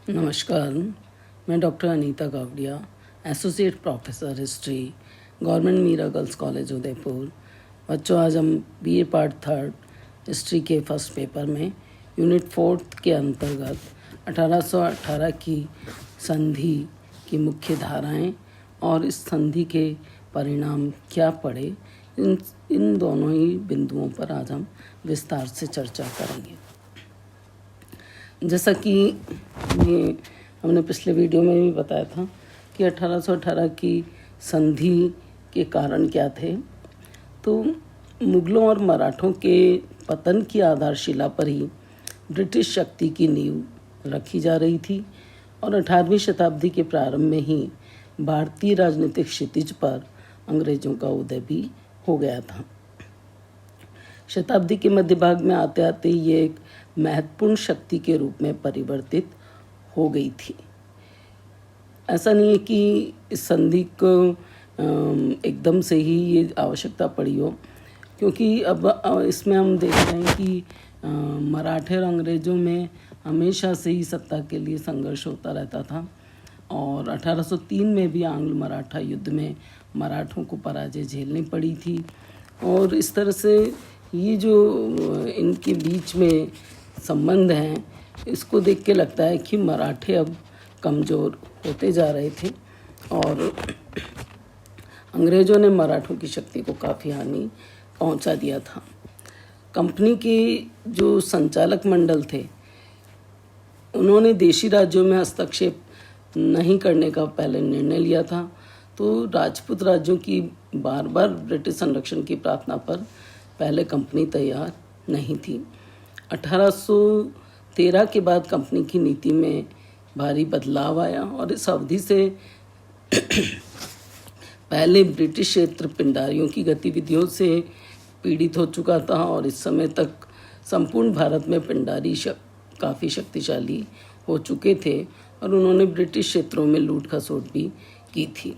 नमस्कार, मैं doctor Anita Gawadiya, associate professor history, government Meera girls college Udaipur. बच्चों, आज हम बीए पार्ट 3 हिस्ट्री के फर्स्ट पेपर में यूनिट 4 के अंतर्गत 1818 की संधि की मुख्य धाराएं और इस संधि के परिणाम क्या पड़े, इन दोनों ही बिंदुओं पर आज हम विस्तार से चर्चा करेंगे। जैसा कि हमने पिछले वीडियो में भी बताया था कि 1818 की संधि के कारण क्या थे, तो मुगलों और मराठों के पतन की आधारशिला पर ही ब्रिटिश शक्ति की नींव रखी जा रही थी और 18वीं शताब्दी के प्रारंभ में ही भारतीय राजनीतिक क्षितिज पर अंग्रेजों का उदय भी हो गया था। शताब्दी के मध्य भाग में आते आते ये एक महत्वपूर्ण शक्ति के रूप में परिवर्तित हो गई थी। ऐसा नहीं है कि इस संधि को एकदम से ही ये आवश्यकता पड़ी हो, क्योंकि अब इसमें हम देख रहे हैं कि मराठे और अंग्रेज़ों में हमेशा से ही सत्ता के लिए संघर्ष होता रहता था और 1803 में भी आंग्ल मराठा युद्ध में मराठों को पराजय झेलनी पड़ी थी। और इस तरह से ये जो इनके बीच में संबंध हैं, इसको देख के लगता है कि मराठे अब कमज़ोर होते जा रहे थे और अंग्रेज़ों ने मराठों की शक्ति को काफ़ी हानि पहुंचा दिया था। कंपनी के जो संचालक मंडल थे, उन्होंने देशी राज्यों में हस्तक्षेप नहीं करने का पहले निर्णय लिया था, तो राजपूत राज्यों की बार बार ब्रिटिश संरक्षण की प्रार्थना पर पहले कंपनी तैयार नहीं थी। 1813 के बाद कंपनी की नीति में भारी बदलाव आया और इस अवधि से पहले ब्रिटिश क्षेत्र पिंडारियों की गतिविधियों से पीड़ित हो चुका था और इस समय तक संपूर्ण भारत में पिंडारी काफ़ी शक्तिशाली हो चुके थे और उन्होंने ब्रिटिश क्षेत्रों में लूट खसोट भी की थी।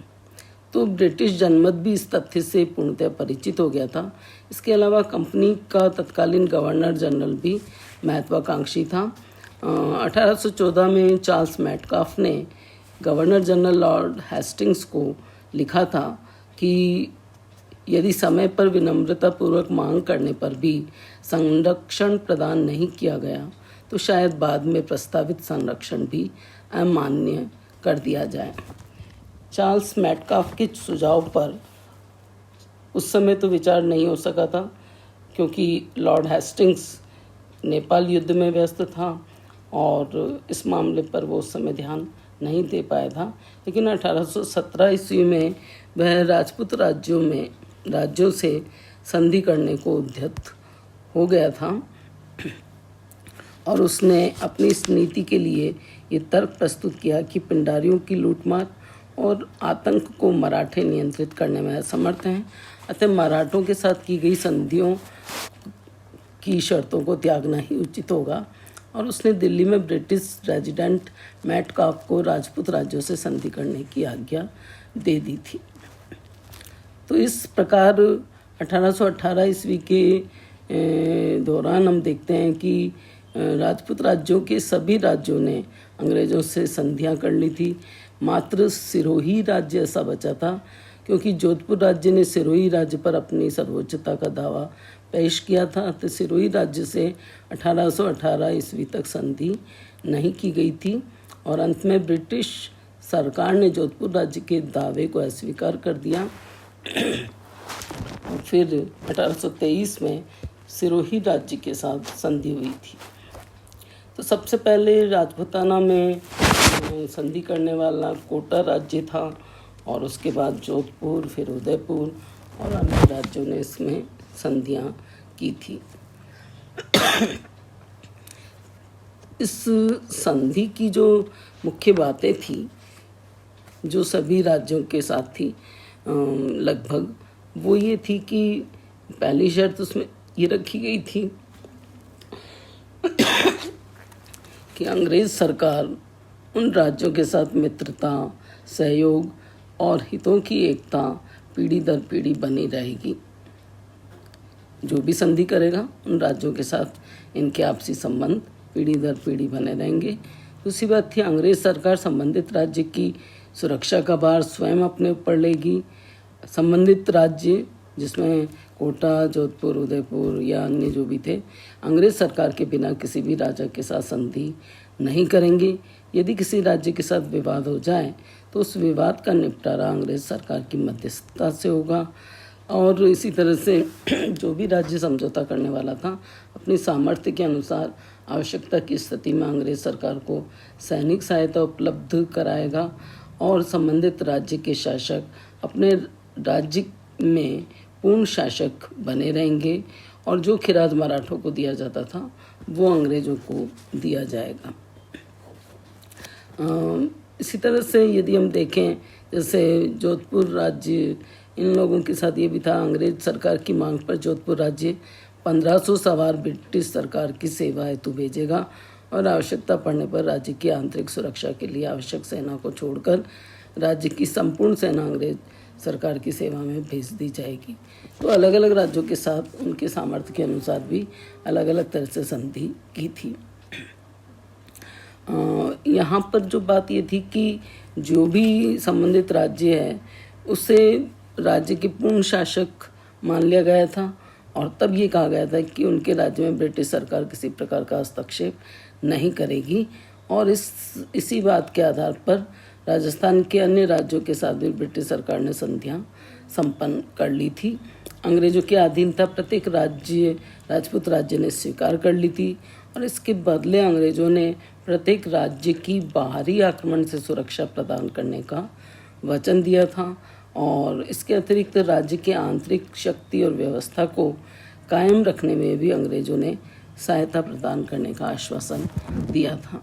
तो ब्रिटिश जनमत भी इस तथ्य से पूर्णतः परिचित हो गया था। इसके अलावा कंपनी का तत्कालीन गवर्नर जनरल भी महत्वाकांक्षी था। 1814 में चार्ल्स मेटकाफ ने गवर्नर जनरल लॉर्ड हेस्टिंग्स को लिखा था कि यदि समय पर विनम्रतापूर्वक मांग करने पर भी संरक्षण प्रदान नहीं किया गया तो शायद बाद में प्रस्तावित संरक्षण भी अमान्य कर दिया जाए। चार्ल्स मेटकाफ के सुझाव पर उस समय तो विचार नहीं हो सका था, क्योंकि लॉर्ड हेस्टिंग्स नेपाल युद्ध में व्यस्त था और इस मामले पर वो उस समय ध्यान नहीं दे पाया था। लेकिन 1817 ईस्वी में वह राजपूत राज्यों से संधि करने को उद्यत हो गया था और उसने अपनी इस नीति के लिए ये तर्क प्रस्तुत किया कि पिंडारियों की लूटमार और आतंक को मराठे नियंत्रित करने में असमर्थ हैं, अतः मराठों के साथ की गई संधियों की शर्तों को त्यागना ही उचित होगा। और उसने दिल्ली में ब्रिटिश रेजिडेंट मेटकाफ को राजपूत राज्यों से संधि करने की आज्ञा दे दी थी। तो इस प्रकार 1818 ईस्वी के दौरान हम देखते हैं कि राजपूत राज्यों के सभी राज्यों ने अंग्रेज़ों से संधियां कर ली थी। मात्र सिरोही राज्य ऐसा बचा था, क्योंकि जोधपुर राज्य ने सिरोही राज्य पर अपनी सर्वोच्चता का दावा पेश किया था, तो सिरोही राज्य से 1818 ईस्वी तक संधि नहीं की गई थी और अंत में ब्रिटिश सरकार ने जोधपुर राज्य के दावे को अस्वीकार कर दिया। और फिर 1823 में सिरोही राज्य के साथ संधि हुई थी। तो सबसे पहले राजपूताना में संधि करने वाला कोटा राज्य था और उसके बाद जोधपुर, फिर उदयपुर और अन्य राज्यों ने इसमें संधियां की थी। इस संधि की जो मुख्य बातें थी, जो सभी राज्यों के साथ थी लगभग, वो ये थी कि पहली शर्त उसमें ये रखी गई थी कि अंग्रेज सरकार उन राज्यों के साथ मित्रता, सहयोग और हितों की एकता पीढ़ी दर पीढ़ी बनी रहेगी। जो भी संधि करेगा उन राज्यों के साथ इनके आपसी संबंध पीढ़ी दर पीढ़ी बने रहेंगे। दूसरी बात थी, अंग्रेज सरकार संबंधित राज्य की सुरक्षा का भार स्वयं अपने ऊपर लेगी। संबंधित राज्य जिसमें कोटा, जोधपुर, उदयपुर या अन्य जो भी थे, अंग्रेज सरकार के बिना किसी भी राजा के साथ संधि नहीं करेंगे। यदि किसी राज्य के साथ विवाद हो जाए तो उस विवाद का निपटारा अंग्रेज सरकार की मध्यस्थता से होगा। और इसी तरह से जो भी राज्य समझौता करने वाला था, अपनी सामर्थ्य के अनुसार आवश्यकता की स्थिति में अंग्रेज सरकार को सैनिक सहायता उपलब्ध कराएगा और संबंधित राज्य के शासक अपने राज्य में पूर्ण शासक बने रहेंगे और जो खिराज मराठों को दिया जाता था वो अंग्रेजों को दिया जाएगा। इसी तरह से यदि हम देखें, जैसे जोधपुर राज्य, इन लोगों के साथ ये भी था, अंग्रेज सरकार की मांग पर जोधपुर राज्य 1500 सवार ब्रिटिश सरकार की सेवा हेतु भेजेगा और आवश्यकता पड़ने पर राज्य की आंतरिक सुरक्षा के लिए आवश्यक सेना को छोड़कर राज्य की संपूर्ण सेना अंग्रेज सरकार की सेवा में भेज दी जाएगी। तो अलग अलग राज्यों के साथ उनके सामर्थ्य के अनुसार भी अलग अलग तरह से संधि की थी। यहाँ पर जो बात ये थी कि जो भी संबंधित राज्य है उसे राज्य के पूर्ण शासक मान लिया गया था और तब ये कहा गया था कि उनके राज्य में ब्रिटिश सरकार किसी प्रकार का हस्तक्षेप नहीं करेगी। और इसी बात के आधार पर राजस्थान के अन्य राज्यों के साथ भी ब्रिटिश सरकार ने संधियां संपन्न कर ली थी। अंग्रेजों की अधीनता प्रत्येक राज्य, राजपूत राज्य ने स्वीकार कर ली थी और इसके बदले अंग्रेजों ने प्रत्येक राज्य की बाहरी आक्रमण से सुरक्षा प्रदान करने का वचन दिया था और इसके अतिरिक्त राज्य की आंतरिक शक्ति और व्यवस्था को कायम रखने में भी अंग्रेजों ने सहायता प्रदान करने का आश्वासन दिया था।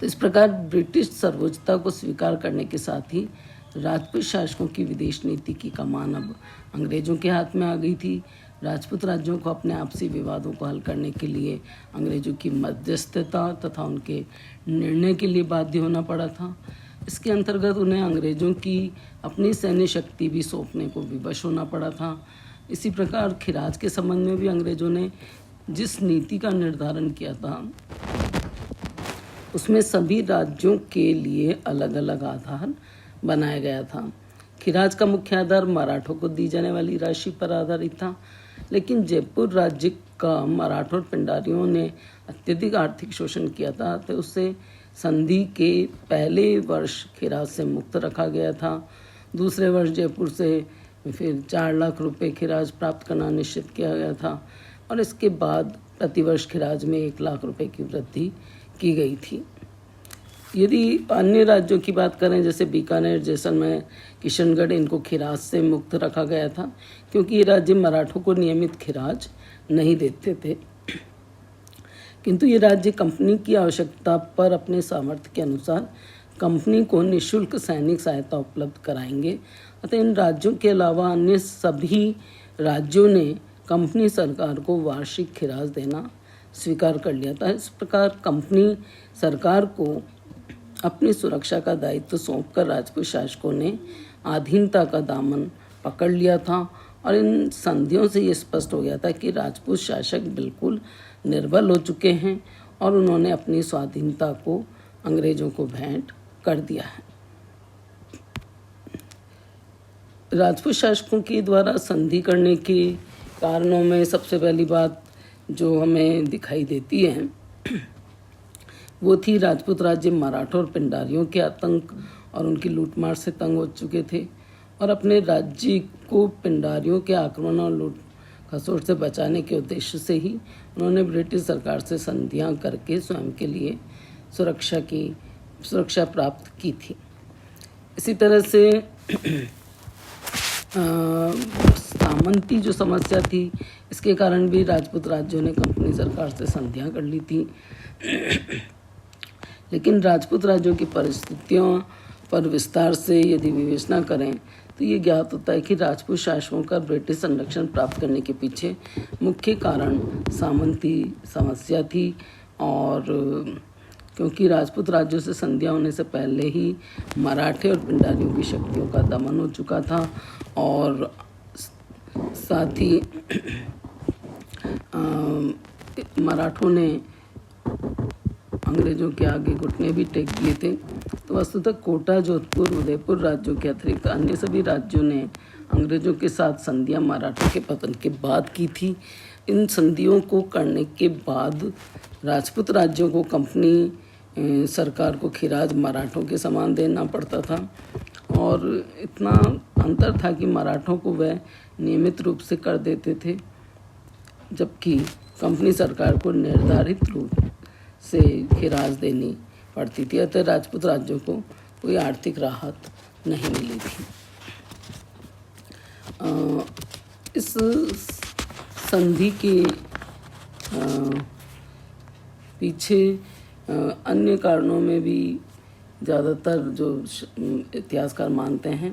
तो इस प्रकार ब्रिटिश सर्वोच्चता को स्वीकार करने के साथ ही राजपूत शासकों की विदेश नीति की कमान अब अंग्रेजों के हाथ में आ गई थी। राजपूत राज्यों को अपने आपसी विवादों को हल करने के लिए अंग्रेजों की मध्यस्थता तथा उनके निर्णय के लिए बाध्य होना पड़ा था। इसके अंतर्गत उन्हें अंग्रेजों की अपनी सैन्य शक्ति भी सौंपने को विवश होना पड़ा था। इसी प्रकार खिराज के संबंध में भी अंग्रेजों ने जिस नीति का निर्धारण किया था उसमें सभी राज्यों के लिए अलग अलग आधार बनाया गया था। खिराज का मुख्य आधार मराठों को दी जाने वाली राशि पर आधारित था, लेकिन जयपुर राज्य का मराठों और पिंडारियों ने अत्यधिक आर्थिक शोषण किया था, तो उससे संधि के पहले वर्ष खिराज से मुक्त रखा गया था। दूसरे वर्ष जयपुर से फिर 4 लाख रुपए खिराज प्राप्त करना निश्चित किया गया था और इसके बाद प्रतिवर्ष खिराज में 1 लाख रुपए की वृद्धि की गई थी। यदि अन्य राज्यों की बात करें, जैसे बीकानेर, जैसलमेर, किशनगढ़, इनको खिराज से मुक्त रखा गया था क्योंकि ये राज्य मराठों को नियमित खिराज नहीं देते थे, किंतु ये राज्य कंपनी की आवश्यकता पर अपने सामर्थ्य के अनुसार कंपनी को निःशुल्क सैनिक सहायता उपलब्ध कराएंगे। अतः इन राज्यों के अलावा अन्य सभी राज्यों ने कंपनी सरकार को वार्षिक खिराज देना स्वीकार कर लिया था। इस प्रकार कंपनी सरकार को अपनी सुरक्षा का दायित्व सौंपकर राजपूत शासकों ने अधीनता का दामन पकड़ लिया था और इन संधियों से ये स्पष्ट हो गया था कि राजपूत शासक बिल्कुल निर्बल हो चुके हैं और उन्होंने अपनी स्वाधीनता को अंग्रेजों को भेंट कर दिया है। राजपूत शासकों के द्वारा संधि करने के कारणों में सबसे पहली बात जो हमें दिखाई देती है वो थी, राजपूत राज्य मराठों और पिंडारियों के आतंक और उनकी लूटमार से तंग हो चुके थे और अपने राज्य को पिंडारियों के आक्रमण और लूट खसोट से बचाने के उद्देश्य से ही उन्होंने ब्रिटिश सरकार से संधियां करके स्वयं के लिए सुरक्षा प्राप्त की थी। इसी तरह से सामंती जो समस्या थी, इसके कारण भी राजपूत राज्यों ने कंपनी सरकार से संधियां कर ली थी। लेकिन राजपूत राज्यों की परिस्थितियों पर विस्तार से यदि विवेचना करें तो ये ज्ञात होता है कि राजपूत शासकों का ब्रिटिश संरक्षण प्राप्त करने के पीछे मुख्य कारण सामंती समस्या थी। और क्योंकि राजपूत राज्यों से संधियां होने से पहले ही मराठे और पिंडारियों की शक्तियों का दमन हो चुका था और साथ ही मराठों ने अंग्रेजों के आगे घुटने भी टेक दिए थे। तो वस्तुतः कोटा, जोधपुर, उदयपुर राज्यों के अतिरिक्त अन्य सभी राज्यों ने अंग्रेजों के साथ संधियां मराठों के पतन के बाद की थी। इन संधियों को करने के बाद राजपूत राज्यों को कंपनी सरकार को खिराज मराठों के समान देना पड़ता था, और इतना अंतर था कि मराठों को वह नियमित रूप से कर देते थे, जबकि कंपनी सरकार को निर्धारित रूप से खिराज देनी पड़ती थी। अतः राजपूत राज्यों को कोई आर्थिक राहत नहीं मिली थी। इस संधि के पीछे अन्य कारणों में भी ज़्यादातर जो इतिहासकार मानते हैं,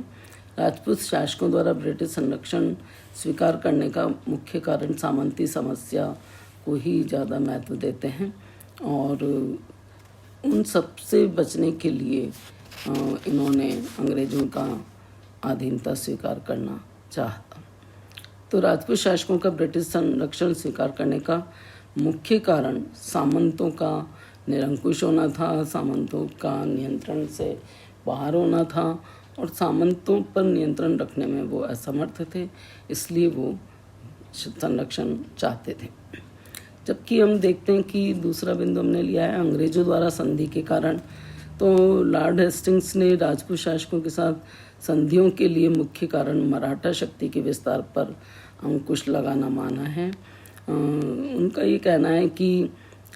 राजपूत शासकों द्वारा ब्रिटिश संरक्षण स्वीकार करने का मुख्य कारण सामंती समस्या को ही ज़्यादा महत्व देते हैं, और उन सब से बचने के लिए इन्होंने अंग्रेज़ों का अधीनता स्वीकार करना चाहा। तो राजपूत शासकों का ब्रिटिश संरक्षण स्वीकार करने का मुख्य कारण सामंतों का निरंकुश होना था, सामंतों का नियंत्रण से बाहर होना था, और सामंतों पर नियंत्रण रखने में वो असमर्थ थे, इसलिए वो संरक्षण चाहते थे। जबकि हम देखते हैं कि दूसरा बिंदु हमने लिया है अंग्रेजों द्वारा संधि के कारण। तो लॉर्ड हेस्टिंग्स ने राजपूत शासकों के साथ संधियों के लिए मुख्य कारण मराठा शक्ति के विस्तार पर अंकुश लगाना माना है। उनका ये कहना है कि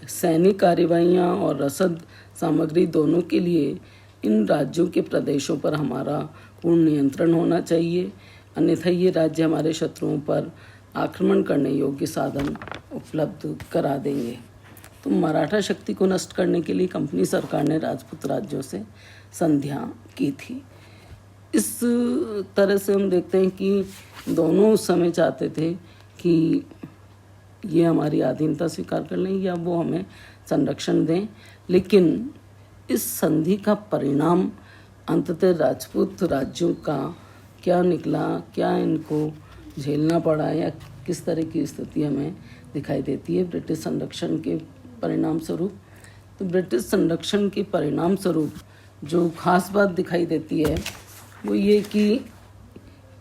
सैनिक कार्यवाहियाँ और रसद सामग्री दोनों के लिए इन राज्यों के प्रदेशों पर हमारा पूर्ण नियंत्रण होना चाहिए, अन्यथा ये राज्य हमारे शत्रुओं पर आक्रमण करने योग्य साधन उपलब्ध करा देंगे। तो मराठा शक्ति को नष्ट करने के लिए कंपनी सरकार ने राजपूत राज्यों से संधियां की थी। इस तरह से हम देखते हैं कि दोनों उस समय चाहते थे कि ये हमारी अधीनता स्वीकार कर लें या वो हमें संरक्षण दें, लेकिन इस संधि का परिणाम अंततः राजपूत राज्यों का क्या निकला, क्या इनको झेलना पड़ा, या किस तरह की स्थिति हमें दिखाई देती है ब्रिटिश संरक्षण के परिणाम स्वरूप। तो ब्रिटिश संरक्षण के परिणाम स्वरूप जो खास बात दिखाई देती है वो ये कि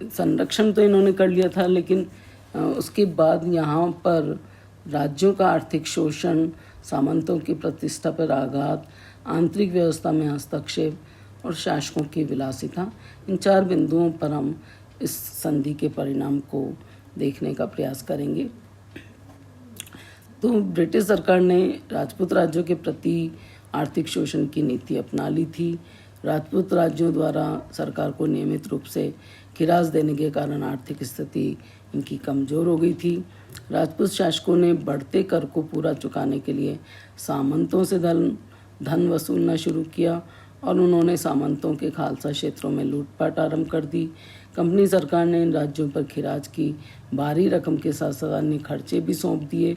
संरक्षण तो इन्होंने कर लिया था, लेकिन उसके बाद यहाँ पर राज्यों का आर्थिक शोषण, सामंतों की प्रतिष्ठा पर आघात, आंतरिक व्यवस्था में हस्तक्षेप और शासकों की विलासिता, इन चार बिंदुओं पर हम इस संधि के परिणाम को देखने का प्रयास करेंगे। तो ब्रिटिश सरकार ने राजपूत राज्यों के प्रति आर्थिक शोषण की नीति अपना ली थी। राजपूत राज्यों द्वारा सरकार को नियमित रूप से खिराज देने के कारण आर्थिक स्थिति इनकी कमज़ोर हो गई थी। राजपूत शासकों ने बढ़ते कर को पूरा चुकाने के लिए सामंतों से धन वसूलना शुरू किया, और उन्होंने सामंतों के खालसा क्षेत्रों में लूटपाट आरंभ कर दी। कंपनी सरकार ने इन राज्यों पर खिराज की भारी रकम के साथ साथ अन्य खर्चे भी सौंप दिए।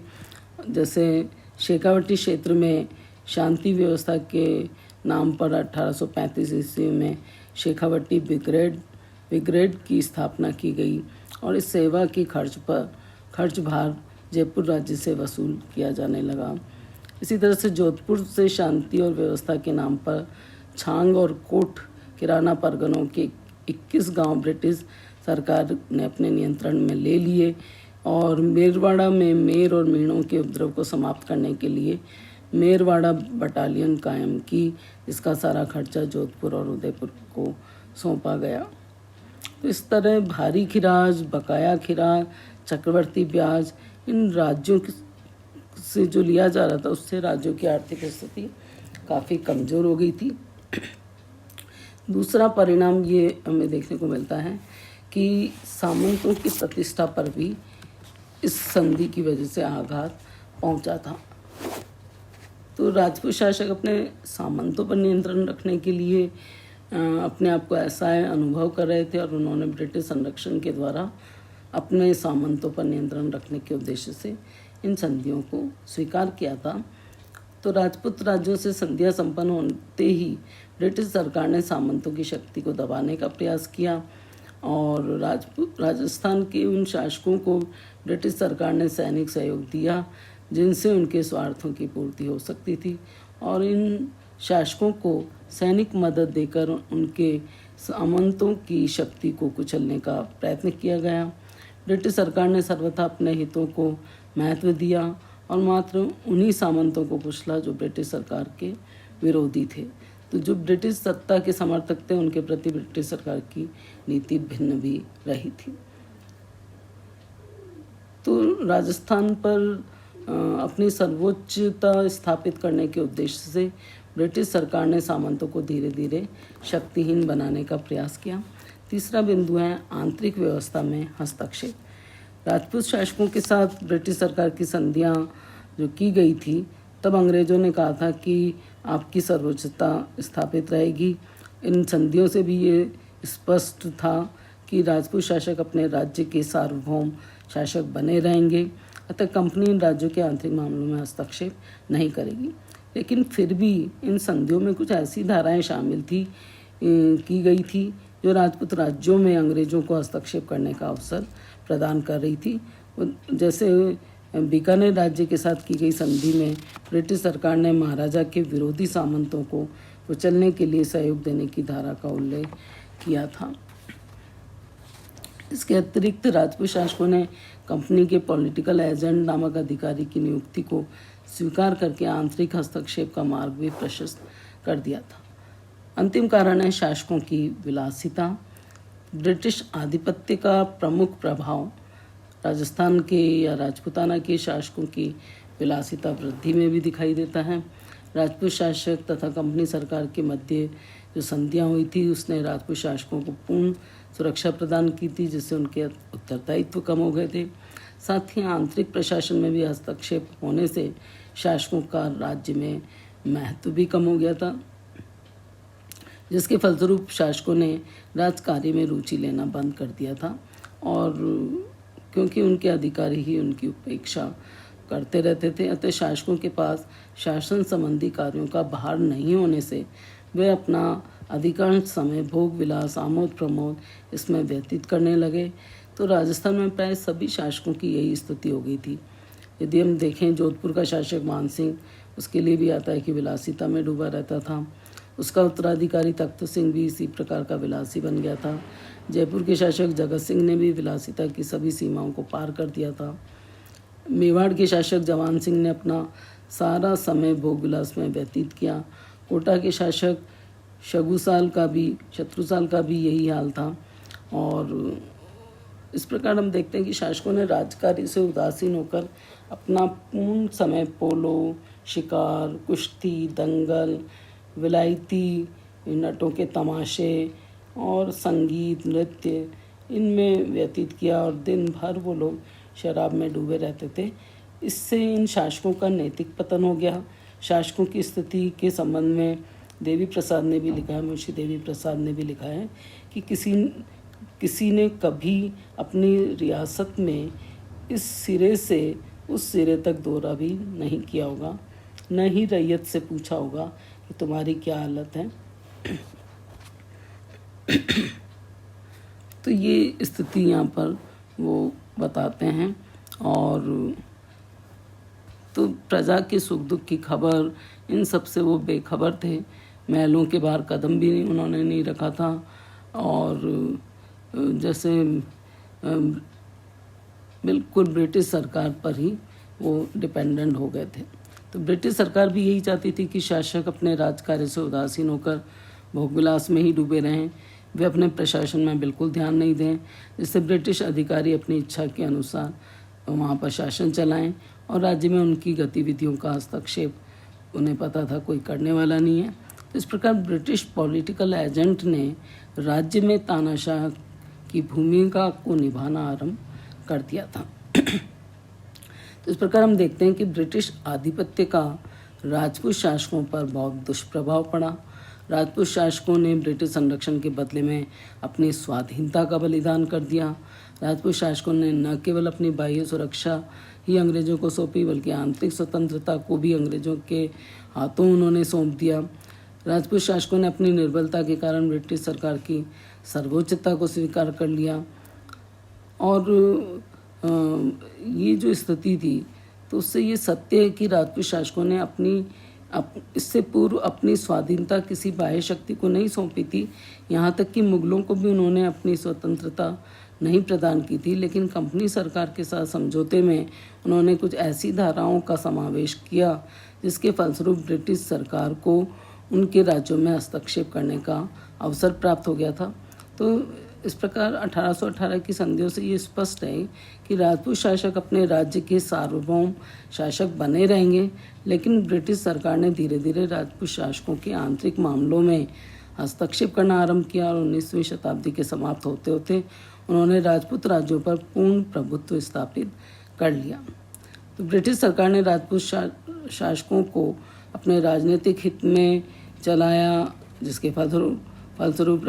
जैसे शेखावटी क्षेत्र में शांति व्यवस्था के नाम पर 1835 ईस्वी में शेखावटी ब्रिगेड की स्थापना की गई, और इस सेवा की खर्च भार जयपुर राज्य से वसूल किया जाने लगा। इसी तरह से जोधपुर से शांति और व्यवस्था के नाम पर छांग और कोट किराना परगनों के 21 गांव ब्रिटिश सरकार ने अपने नियंत्रण में ले लिए, और मेरवाड़ा में मेर और मीणों के उपद्रव को समाप्त करने के लिए मेरवाड़ा बटालियन कायम की, जिसका सारा खर्चा जोधपुर और उदयपुर को सौंपा गया। तो इस तरह भारी खिराज, बकाया खिराज, चक्रवर्ती ब्याज, इन राज्यों से जो लिया जा रहा था उससे राज्यों की आर्थिक स्थिति काफ़ी कमज़ोर हो गई थी। दूसरा परिणाम ये हमें देखने को मिलता है कि सामंतों की प्रतिष्ठा पर भी इस संधि की वजह से आघात पहुंचा था। तो राजपूत शासक अपने सामंतों पर नियंत्रण रखने के लिए अपने आप को ऐसा अनुभव कर रहे थे, और उन्होंने ब्रिटिश संरक्षण के द्वारा अपने सामंतों पर नियंत्रण रखने के उद्देश्य से इन संधियों को स्वीकार किया था। तो राजपूत राज्यों से संधियां संपन्न होते ही ब्रिटिश सरकार ने सामंतों की शक्ति को दबाने का प्रयास किया, और राजस्थान के उन शासकों को ब्रिटिश सरकार ने सैनिक सहयोग दिया जिनसे उनके स्वार्थों की पूर्ति हो सकती थी, और इन शासकों को सैनिक मदद देकर उनके सामंतों की शक्ति को कुचलने का प्रयत्न किया गया। ब्रिटिश सरकार ने सर्वथा अपने हितों को महत्व दिया और मात्र उन्हीं सामंतों को कुचला जो ब्रिटिश सरकार के विरोधी थे। तो जो ब्रिटिश सत्ता के समर्थक थे उनके प्रति ब्रिटिश सरकार की नीति भिन्न भी रही थी। तो राजस्थान पर अपनी सर्वोच्चता स्थापित करने के उद्देश्य से ब्रिटिश सरकार ने सामंतों को धीरे धीरे शक्तिहीन बनाने का प्रयास किया। तीसरा बिंदु है आंतरिक व्यवस्था में हस्तक्षेप। राजपूत शासकों के साथ ब्रिटिश सरकार की संधियां जो की गई थी, तब अंग्रेजों ने कहा था कि आपकी सर्वोच्चता स्थापित रहेगी। इन संधियों से भी ये स्पष्ट था कि राजपूत शासक अपने राज्य के सार्वभौम शासक बने रहेंगे, अतः कंपनी इन राज्यों के आंतरिक मामलों में हस्तक्षेप नहीं करेगी। लेकिन फिर भी इन संधियों में कुछ ऐसी धाराएं शामिल की गई थी जो राजपूत राज्यों में अंग्रेजों को हस्तक्षेप करने का अवसर प्रदान कर रही थी। जैसे बीकानेर राज्य के साथ की गई संधि में ब्रिटिश सरकार ने महाराजा के विरोधी सामंतों को कुचलने के लिए सहयोग देने की धारा का उल्लेख किया था। इसके अतिरिक्त राजपूत शासकों ने कंपनी के पॉलिटिकल एजेंट नामक अधिकारी की नियुक्ति को स्वीकार करके आंतरिक हस्तक्षेप का मार्ग भी प्रशस्त कर दिया था। अंतिम कारण है शासकों की विलासिता। ब्रिटिश आधिपत्य का प्रमुख प्रभाव राजस्थान के या राजपूताना के शासकों की विलासिता वृद्धि में भी दिखाई देता है। राजपूत शासक तथा कंपनी सरकार के मध्य जो संधियां हुई थी उसने राजपूत शासकों को पूर्ण सुरक्षा प्रदान की थी, जिससे उनके उत्तरदायित्व कम हो गए थे। साथ ही आंतरिक प्रशासन में भी हस्तक्षेप होने से शासकों का राज्य में महत्व भी कम हो गया था, जिसके फलस्वरूप शासकों ने राजकार्य में रुचि लेना बंद कर दिया था। और क्योंकि उनके अधिकारी ही उनकी उपेक्षा करते रहते थे, अतः शासकों के पास शासन संबंधी कार्यों का भार नहीं होने से वे अपना अधिकांश समय भोग विलास आमोद प्रमोद इसमें व्यतीत करने लगे। तो राजस्थान में प्राय सभी शासकों की यही स्थिति हो गई थी। यदि हम देखें जोधपुर का शासक मानसिंह, उसके लिए भी आता है कि विलासिता में डूबा रहता था। उसका उत्तराधिकारी तख्त सिंह भी इसी प्रकार का विलासी बन गया था। जयपुर के शासक जगत सिंह ने भी विलासिता की सभी सीमाओं को पार कर दिया था। मेवाड़ के शासक जवान सिंह ने अपना सारा समय भोग विलास में व्यतीत किया। कोटा के शासक शत्रुसाल का भी यही हाल था। और इस प्रकार हम देखते हैं कि शासकों ने राजकार्य से उदासीन होकर अपना पूर्ण समय पोलो, शिकार, कुश्ती, दंगल, विलायती नटों के तमाशे और संगीत नृत्य इनमें व्यतीत किया और दिन भर वो लोग शराब में डूबे रहते थे। इससे इन शासकों का नैतिक पतन हो गया। शासकों की स्थिति के संबंध में देवी प्रसाद ने भी लिखा है, मुंशी देवी प्रसाद ने भी लिखा है कि किसी ने कभी अपनी रियासत में इस सिरे से उस सिरे तक दौरा भी नहीं किया होगा, न ही रैयत से पूछा होगा कि तुम्हारी क्या हालत है। तो ये स्थिति यहाँ पर वो बताते हैं। और तो प्रजा के सुख दुख की खबर, इन सब से वो बेखबर थे। महलों के बाहर कदम भी उन्होंने नहीं रखा था। और जैसे बिल्कुल ब्रिटिश सरकार पर ही वो डिपेंडेंट हो गए थे। तो ब्रिटिश सरकार भी यही चाहती थी कि शासक अपने राजकार्य से उदासीन होकर भोगविलास में ही डूबे रहें, वे अपने प्रशासन में बिल्कुल ध्यान नहीं दें, जिससे ब्रिटिश अधिकारी अपनी इच्छा के अनुसार वहाँ पर शासन चलाएं और राज्य में उनकी गतिविधियों का हस्तक्षेप उन्हें पता था कोई करने वाला नहीं है। तो इस प्रकार ब्रिटिश पॉलिटिकल एजेंट ने राज्य में तानाशाह की भूमिका को निभाना आरंभ कर दिया था। तो इस प्रकार हम देखते हैं कि ब्रिटिश आधिपत्य का राजपूत शासकों पर बहुत दुष्प्रभाव पड़ा। राजपूत शासकों ने ब्रिटिश संरक्षण के बदले में अपनी स्वाधीनता का बलिदान कर दिया। राजपूत शासकों ने न केवल अपनी बाह्य सुरक्षा ही अंग्रेजों को सौंपी, बल्कि आंतरिक स्वतंत्रता को भी अंग्रेजों के हाथों उन्होंने सौंप दिया। राजपूत शासकों ने अपनी निर्बलता के कारण ब्रिटिश सरकार की सर्वोच्चता को स्वीकार कर लिया। और ये जो स्थिति थी, तो उससे ये सत्य है कि राजपूत शासकों ने अपनी इससे पूर्व अपनी स्वाधीनता किसी बाह्य शक्ति को नहीं सौंपी थी। यहाँ तक कि मुगलों को भी उन्होंने अपनी स्वतंत्रता नहीं प्रदान की थी, लेकिन कंपनी सरकार के साथ समझौते में उन्होंने कुछ ऐसी धाराओं का समावेश किया जिसके फलस्वरूप ब्रिटिश सरकार को उनके राज्यों में हस्तक्षेप करने का अवसर प्राप्त हो गया था। तो इस प्रकार 1818 की संधियों से ये स्पष्ट है कि राजपूत शासक अपने राज्य के सार्वभौम शासक बने रहेंगे, लेकिन ब्रिटिश सरकार ने धीरे धीरे राजपूत शासकों के आंतरिक मामलों में हस्तक्षेप करना आरंभ किया और 19वीं शताब्दी के समाप्त होते होते उन्होंने राजपूत राज्यों पर पूर्ण प्रभुत्व स्थापित कर लिया। तो ब्रिटिश सरकार ने राजपूत शासकों को अपने राजनीतिक हित में चलाया, जिसके फलस्वरूप